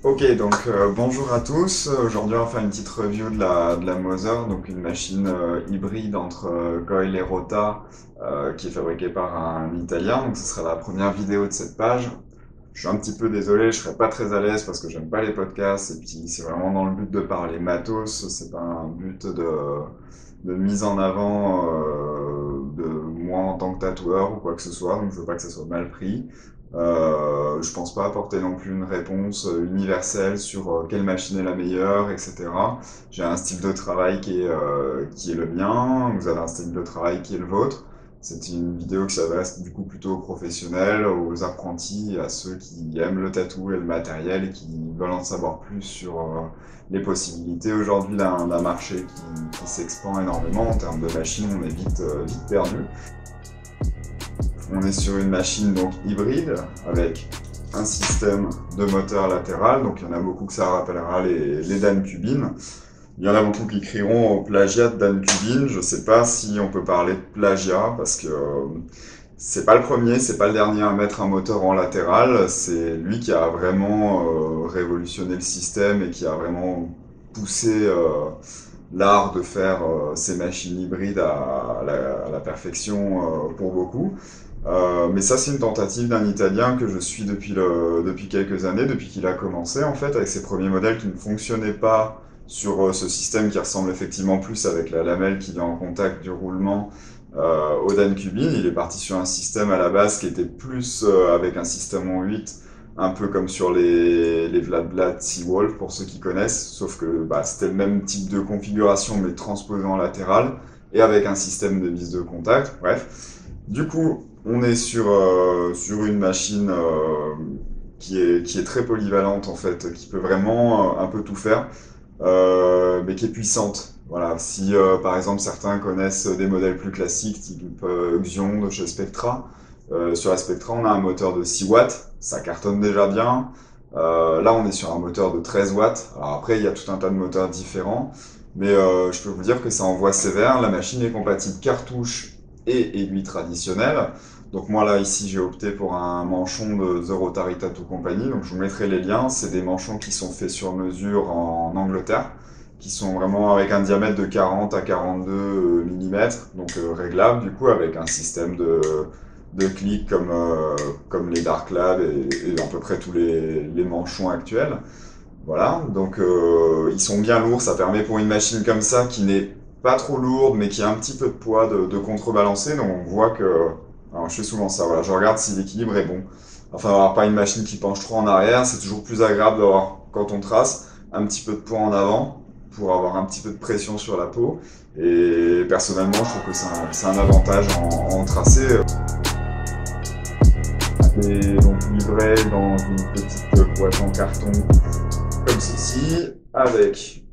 Ok, donc bonjour à tous. Aujourd'hui, on va faire une petite review de la Moser, donc une machine hybride entre coil et rota qui est fabriquée par un Italien. Donc, ce sera la première vidéo de cette page. Je suis un petit peu désolé, je serai pas très à l'aise parce que j'aime pas les podcasts et puis c'est vraiment dans le but de parler matos. C'est pas un but de mise en avant de moi en tant que tatoueur ou quoi que ce soit. Donc, je veux pas que ça soit mal pris. Je pense pas apporter non plus une réponse universelle sur quelle machine est la meilleure, etc. J'ai un style de travail qui est le mien, vous avez un style de travail qui est le vôtre. C'est une vidéo qui s'adresse du coup plutôt aux professionnels, aux apprentis, à ceux qui aiment le tatou et le matériel et qui veulent en savoir plus sur les possibilités aujourd'hui d'un marché qui s'expand énormément. En termes de machines, on est vite perdu. On est sur une machine donc hybride avec un système de moteur latéral, donc il y en a beaucoup que ça rappellera les Dan Cubin. Il y en a beaucoup qui crieront au plagiat de Dan Cubin. Je sais pas si on peut parler de plagiat parce que c'est pas le premier, c'est pas le dernier à mettre un moteur en latéral. C'est lui qui a vraiment révolutionné le système et qui a vraiment poussé l'art de faire ces machines hybrides à la perfection pour beaucoup. Mais ça, c'est une tentative d'un Italien que je suis depuis quelques années, depuis qu'il a commencé en fait, avec ses premiers modèles qui ne fonctionnaient pas sur ce système qui ressemble effectivement plus avec la lamelle qui vient en contact du roulement au Dan Cubin. Il est parti sur un système à la base qui était plus avec un système en 8, un peu comme sur les Vlad Vlad Seawolf pour ceux qui connaissent, sauf que bah, c'était le même type de configuration mais transposé en latéral et avec un système de vis de contact. Bref. Du coup, on est sur une machine qui est très polyvalente en fait, qui peut vraiment un peu tout faire, mais qui est puissante. Voilà, si par exemple certains connaissent des modèles plus classiques, type Xion de chez Spectra, sur la Spectra on a un moteur de 6 watts, ça cartonne déjà bien. Là on est sur un moteur de 13 watts, alors après il y a tout un tas de moteurs différents, mais je peux vous dire que ça envoie sévère, la machine est compatible cartouche et aiguille traditionnelle. Donc moi là ici j'ai opté pour un manchon de The Rotary Tattoo Company, donc je vous mettrai les liens, c'est des manchons qui sont faits sur mesure en Angleterre, qui sont vraiment avec un diamètre de 40 à 42 mm, donc réglable du coup avec un système de clics comme les Dark Lab et à peu près tous les manchons actuels. Voilà, donc ils sont bien lourds, ça permet pour une machine comme ça qui n'est pas trop lourde mais qui a un petit peu de poids de contrebalancer, donc on voit que... Alors je fais souvent ça, voilà, je regarde si l'équilibre est bon. Enfin, avoir pas une machine qui penche trop en arrière, c'est toujours plus agréable d'avoir, quand on trace, un petit peu de poids en avant pour avoir un petit peu de pression sur la peau. Et personnellement, je trouve que c'est un avantage en tracé. C'est donc livré dans une petite boîte en carton comme ceci, avec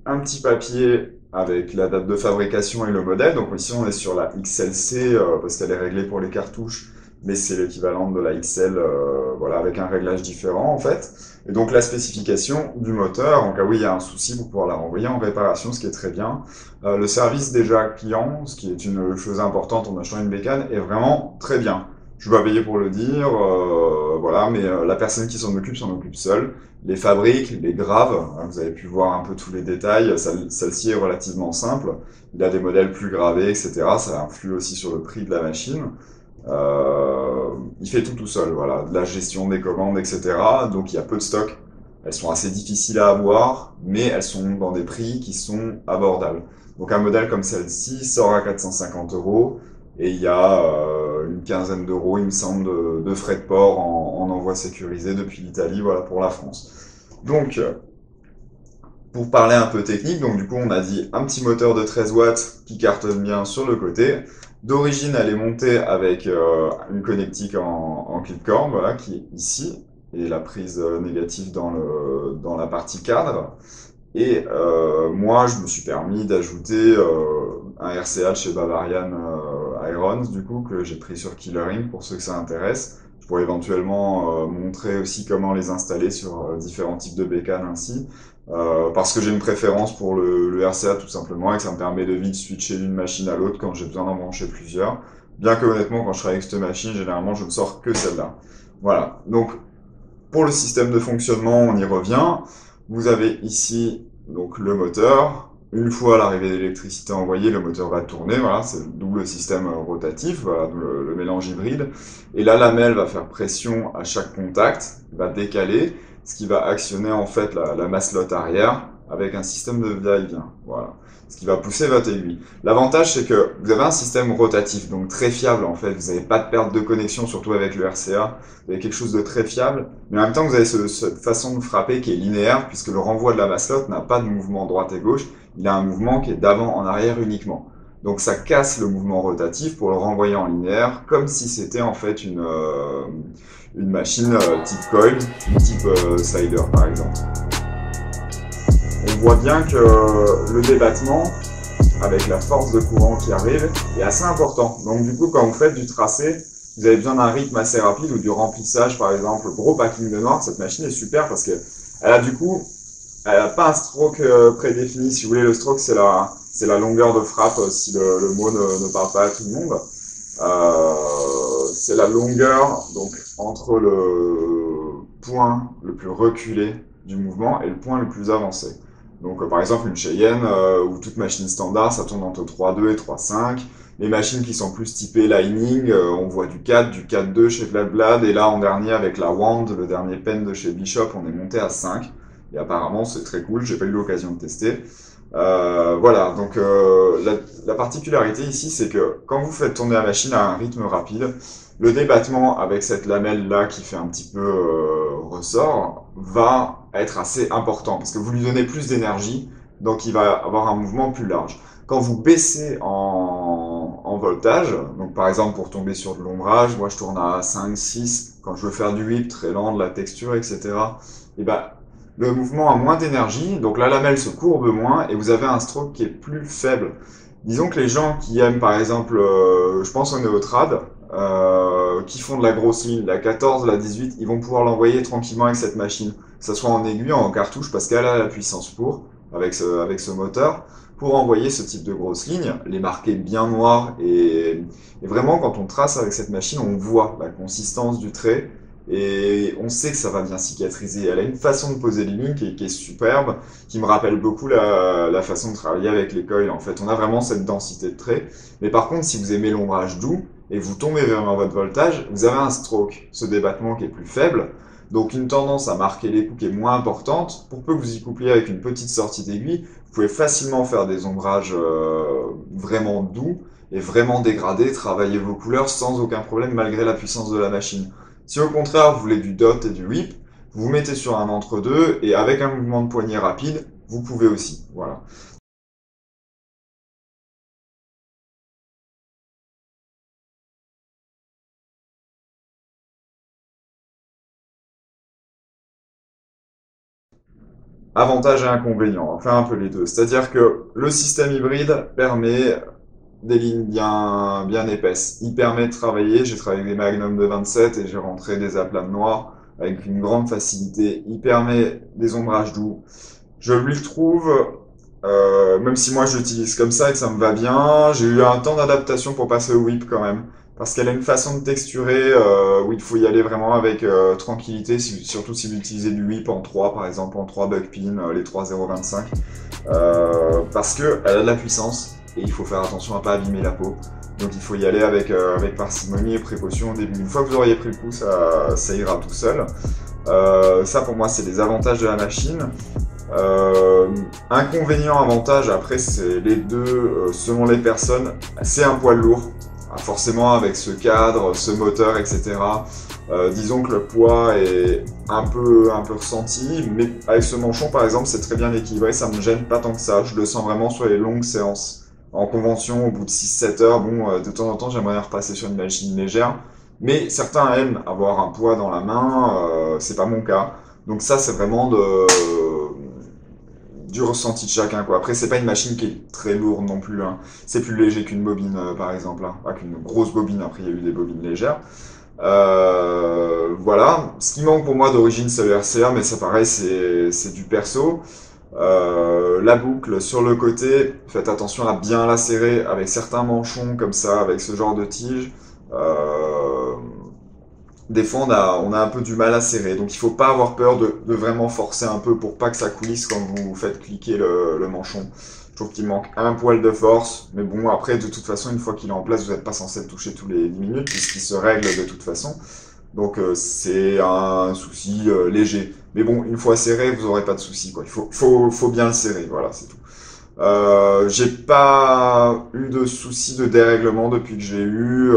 un petit papier avec la date de fabrication et le modèle. Donc ici on est sur la XLC parce qu'elle est réglée pour les cartouches, mais c'est l'équivalent de la XL, voilà, avec un réglage différent en fait. Et donc la spécification du moteur, en cas où il y a un souci, pour pouvoir la renvoyer en réparation, ce qui est très bien. Le service déjà client, ce qui est une chose importante en achetant une bécane, est vraiment très bien. Je dois payer pour le dire, voilà, mais la personne qui s'en occupe seule. Les fabriques, les graves, hein, vous avez pu voir un peu tous les détails, celle-ci est relativement simple. Il a des modèles plus gravés, etc. Ça influe aussi sur le prix de la machine. Il fait tout seul, voilà, de la gestion des commandes, etc. Donc il y a peu de stock. Elles sont assez difficiles à avoir, mais elles sont dans des prix qui sont abordables. Donc un modèle comme celle-ci sort à 450 euros et il y a une quinzaine d'euros, il me semble, de frais de port en envoi sécurisé depuis l'Italie, voilà, pour la France. Donc, pour parler un peu technique, donc du coup on a dit un petit moteur de 13 watts qui cartonne bien sur le côté. D'origine elle est montée avec une connectique en clip cord, voilà, qui est ici, et la prise négative dans la partie cadre. Et moi je me suis permis d'ajouter un RCA de chez Bavarian Irons, du coup, que j'ai pris sur Killer Ink pour ceux que ça intéresse. Je pourrais éventuellement montrer aussi comment les installer sur différents types de bécanes ainsi. Parce que j'ai une préférence pour le RCA tout simplement et que ça me permet de vite switcher d'une machine à l'autre quand j'ai besoin d'en brancher plusieurs. Bien que honnêtement, quand je travaille avec cette machine, généralement je ne sors que celle-là. Voilà. Donc Pour le système de fonctionnement, on y revient. Vous avez ici donc le moteur. Une fois l'arrivée d'électricité envoyée, le moteur va tourner. Voilà, c'est le double système rotatif, voilà, le mélange hybride. Et la lamelle va faire pression à chaque contact, va décaler, ce qui va actionner en fait la masselotte arrière avec un système de va-et-vient. Voilà, ce qui va pousser votre aiguille. L'avantage, c'est que vous avez un système rotatif, donc très fiable en fait. Vous n'avez pas de perte de connexion, surtout avec le RCA. Vous avez quelque chose de très fiable, mais en même temps, vous avez cette façon de frapper qui est linéaire, puisque le renvoi de la masselotte n'a pas de mouvement droite et gauche. Il a un mouvement qui est d'avant en arrière uniquement. Donc ça casse le mouvement rotatif pour le renvoyer en linéaire, comme si c'était en fait une machine type coil, type slider par exemple. On voit bien que le débattement, avec la force de courant qui arrive, est assez important. Donc du coup, quand vous faites du tracé, vous avez besoin d'un rythme assez rapide ou du remplissage, par exemple, gros packing de noir. Cette machine est super parce que elle a du coup, elle n'a pas un stroke prédéfini. Si vous voulez, le stroke, c'est la longueur de frappe, si le mot ne parle pas à tout le monde. C'est la longueur donc entre le point le plus reculé du mouvement et le point le plus avancé. Donc par exemple une Cheyenne ou toute machine standard, ça tourne entre 3.2 et 3.5. Les machines qui sont plus typées Lightning, on voit du 4, du 4.2 chez Vladblad, et là en dernier avec la Wand, le dernier pen de chez Bishop, on est monté à 5. Et apparemment c'est très cool, j'ai pas eu l'occasion de tester. Voilà, donc la particularité ici, c'est que quand vous faites tourner la machine à un rythme rapide, le débattement avec cette lamelle là qui fait un petit peu ressort va être assez important parce que vous lui donnez plus d'énergie, donc il va avoir un mouvement plus large. Quand vous baissez en voltage, donc par exemple pour tomber sur de l'ombrage, moi je tourne à 5, 6, quand je veux faire du whip très lent, de la texture, etc. Et ben le mouvement a moins d'énergie, donc la lamelle se courbe moins et vous avez un stroke qui est plus faible. Disons que les gens qui aiment par exemple, je pense au Neotrad, qui font de la grosse ligne, la 14, la 18, ils vont pouvoir l'envoyer tranquillement avec cette machine, que ce soit en aiguille ou en cartouche, parce qu'elle a la puissance pour, avec ce moteur, pour envoyer ce type de grosses lignes, les marquer bien noirs, et vraiment quand on trace avec cette machine, on voit la consistance du trait, et on sait que ça va bien cicatriser. Elle a une façon de poser les lignes qui est superbe, qui me rappelle beaucoup la façon de travailler avec les coils. En fait, on a vraiment cette densité de traits. Mais par contre, si vous aimez l'ombrage doux et vous tombez vers votre voltage, vous avez un stroke, ce débattement qui est plus faible. Donc une tendance à marquer les coups qui est moins importante. Pour peu que vous y coupliez avec une petite sortie d'aiguille, vous pouvez facilement faire des ombrages vraiment doux et vraiment dégradés, travailler vos couleurs sans aucun problème malgré la puissance de la machine. Si au contraire vous voulez du dot et du whip, vous vous mettez sur un entre-deux et avec un mouvement de poignet rapide, vous pouvez aussi. Voilà. Avantages et inconvénients, enfin un peu les deux. C'est-à-dire que le système hybride permet des lignes bien épaisses. Il permet de travailler, j'ai travaillé avec des Magnum de 27 et j'ai rentré des aplats de noir avec une grande facilité. Il permet des ombrages doux. Je lui trouve, même si moi je l'utilise comme ça et que ça me va bien, j'ai eu un temps d'adaptation pour passer au whip quand même. Parce qu'elle a une façon de texturer où il faut y aller vraiment avec tranquillité, surtout si vous utilisez du whip en 3 par exemple, en 3 buckpin, les 3.025. Parce que elle a de la puissance et il faut faire attention à pas abîmer la peau. Donc il faut y aller avec parcimonie et précaution au début. Une fois que vous auriez pris le coup, ça ira tout seul. Ça pour moi c'est les avantages de la machine. Inconvénient, avantage, après c'est les deux selon les personnes. C'est un poids lourd, forcément avec ce cadre, ce moteur, etc. Disons que le poids est un peu ressenti, mais avec ce manchon par exemple c'est très bien équilibré, ça me gêne pas tant que ça. Je le sens vraiment sur les longues séances. En convention, au bout de 6-7 heures, bon, de temps en temps j'aimerais repasser sur une machine légère, mais certains aiment avoir un poids dans la main, c'est pas mon cas. Donc ça c'est vraiment du ressenti de chacun, quoi. Après, c'est pas une machine qui est très lourde non plus, hein. C'est plus léger qu'une bobine, par exemple, hein. Pas qu'une grosse bobine, après il y a eu des bobines légères. Voilà. Ce qui manque pour moi d'origine, c'est le RCA, mais ça pareil, c'est du perso. La boucle sur le côté, faites attention à bien la serrer avec certains manchons comme ça, avec ce genre de tige. Euh, des fois on a un peu du mal à serrer. Donc il faut pas avoir peur de vraiment forcer un peu pour pas que ça coulisse quand vous faites cliquer le manchon. Je trouve qu'il manque un poil de force, mais bon, après, de toute façon, une fois qu'il est en place, vous n'êtes pas censé le toucher tous les 10 minutes, puisqu'il se règle de toute façon. Donc c'est un souci léger. Mais bon, une fois serré, vous n'aurez pas de souci, quoi. Faut bien le serrer, voilà, c'est tout. J'ai pas eu de soucis de dérèglement depuis que j'ai eu.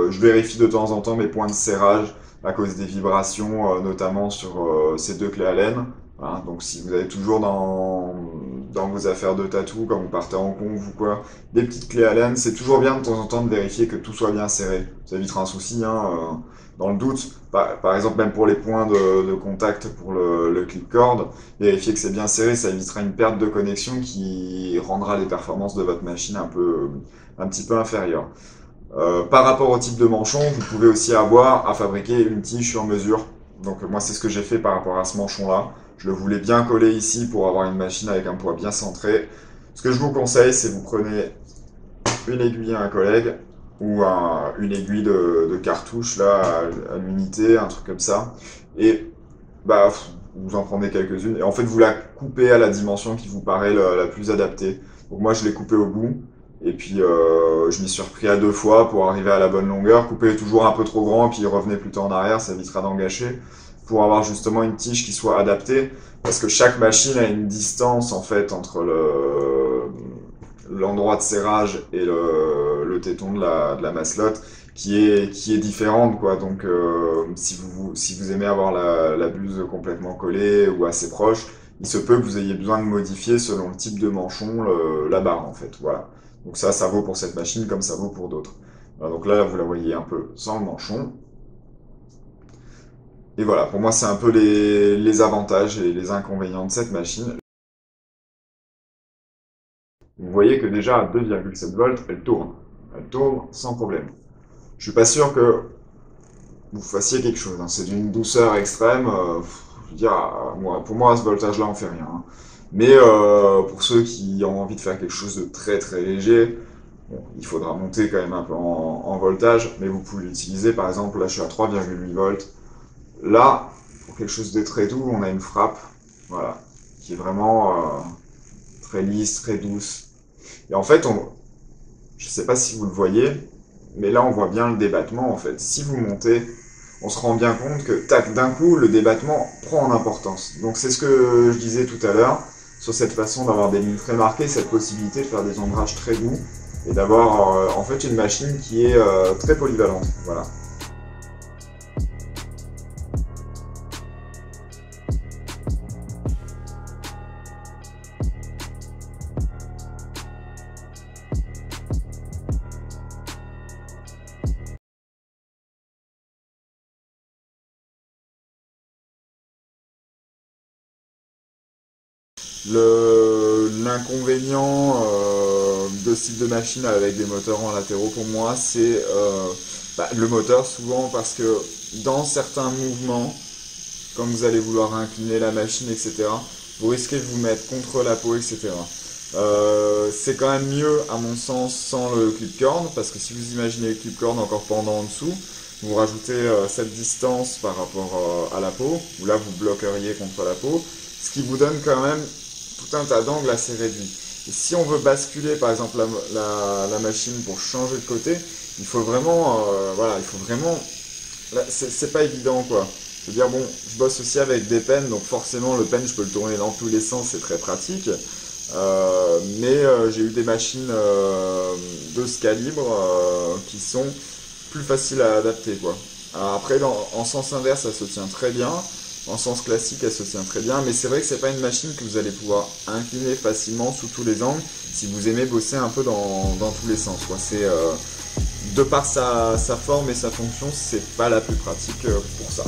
Je vérifie de temps en temps mes points de serrage à cause des vibrations, notamment sur ces deux clés Allen. Voilà, donc si vous avez toujours dans vos affaires de tatou, quand vous partez en conf ou quoi, des petites clés Allen, c'est toujours bien de temps en temps de vérifier que tout soit bien serré. Ça évitera un souci, hein, dans le doute. Par exemple, même pour les points de contact pour le clip-cord, vérifier que c'est bien serré, ça évitera une perte de connexion qui rendra les performances de votre machine un petit peu inférieures. Par rapport au type de manchon, vous pouvez aussi avoir à fabriquer une tige sur mesure. Donc moi c'est ce que j'ai fait par rapport à ce manchon-là. Je le voulais bien coller ici pour avoir une machine avec un poids bien centré. Ce que je vous conseille, c'est vous prenez une aiguille à un collègue ou une aiguille de cartouche là à l'unité, un truc comme ça. Et bah vous en prenez quelques-unes et en fait vous la coupez à la dimension qui vous paraît la plus adaptée. Donc moi je l'ai coupée au bout et puis je m'y suis repris à 2 fois pour arriver à la bonne longueur. Couper toujours un peu trop grand puis revenez plutôt en arrière, ça évitera d'engager pour avoir justement une tige qui soit adaptée parce que chaque machine a une distance en fait entre l'endroit de serrage et le téton de la masselotte qui est différente quoi. Donc si vous aimez avoir la buse complètement collée ou assez proche, il se peut que vous ayez besoin de modifier selon le type de manchon la barre en fait. Voilà. Donc ça vaut pour cette machine comme ça vaut pour d'autres. Voilà, donc là vous la voyez un peu sans le manchon. Et voilà, pour moi c'est un peu les avantages et les inconvénients de cette machine. Vous voyez que déjà à 2,7 volts, elle tourne. Elle tourne sans problème. Je suis pas sûr que vous fassiez quelque chose, hein. C'est d'une douceur extrême. Je veux dire, pour moi, à ce voltage-là, on fait rien, hein. Mais pour ceux qui ont envie de faire quelque chose de très très léger, bon, il faudra monter quand même un peu en voltage, mais vous pouvez l'utiliser. Par exemple, là, je suis à 3,8 volts. Là, pour quelque chose de très doux, on a une frappe, voilà, qui est vraiment très lisse, très douce. Et en fait, je sais pas si vous le voyez, mais là on voit bien le débattement en fait. Si vous montez, on se rend bien compte que tac, d'un coup, le débattement prend en importance. Donc c'est ce que je disais tout à l'heure, sur cette façon d'avoir des lignes très marquées, cette possibilité de faire des ombrages très doux, et d'avoir en fait une machine qui est très polyvalente. Voilà. L'inconvénient de ce type de machine avec des moteurs en latéraux pour moi, c'est le moteur souvent parce que dans certains mouvements, quand vous allez vouloir incliner la machine, etc., vous risquez de vous mettre contre la peau, etc. C'est quand même mieux, à mon sens, sans le clip-cord, parce que si vous imaginez le clip-cord encore pendant en dessous, vous rajoutez cette distance par rapport à la peau, où là vous bloqueriez contre la peau, ce qui vous donne quand même tout un tas d'angles assez réduits. Et si on veut basculer par exemple la machine pour changer de côté, il faut vraiment, c'est pas évident quoi. Je veux dire, bon, je bosse aussi avec des pens, donc forcément le pen je peux le tourner dans tous les sens, c'est très pratique. Mais j'ai eu des machines de ce calibre qui sont plus faciles à adapter quoi. Alors après, en sens inverse, ça se tient très bien. En sens classique, elle se tient très bien, mais c'est vrai que c'est pas une machine que vous allez pouvoir incliner facilement sous tous les angles si vous aimez bosser un peu dans tous les sens, quoi. De par sa forme et sa fonction, c'est pas la plus pratique pour ça.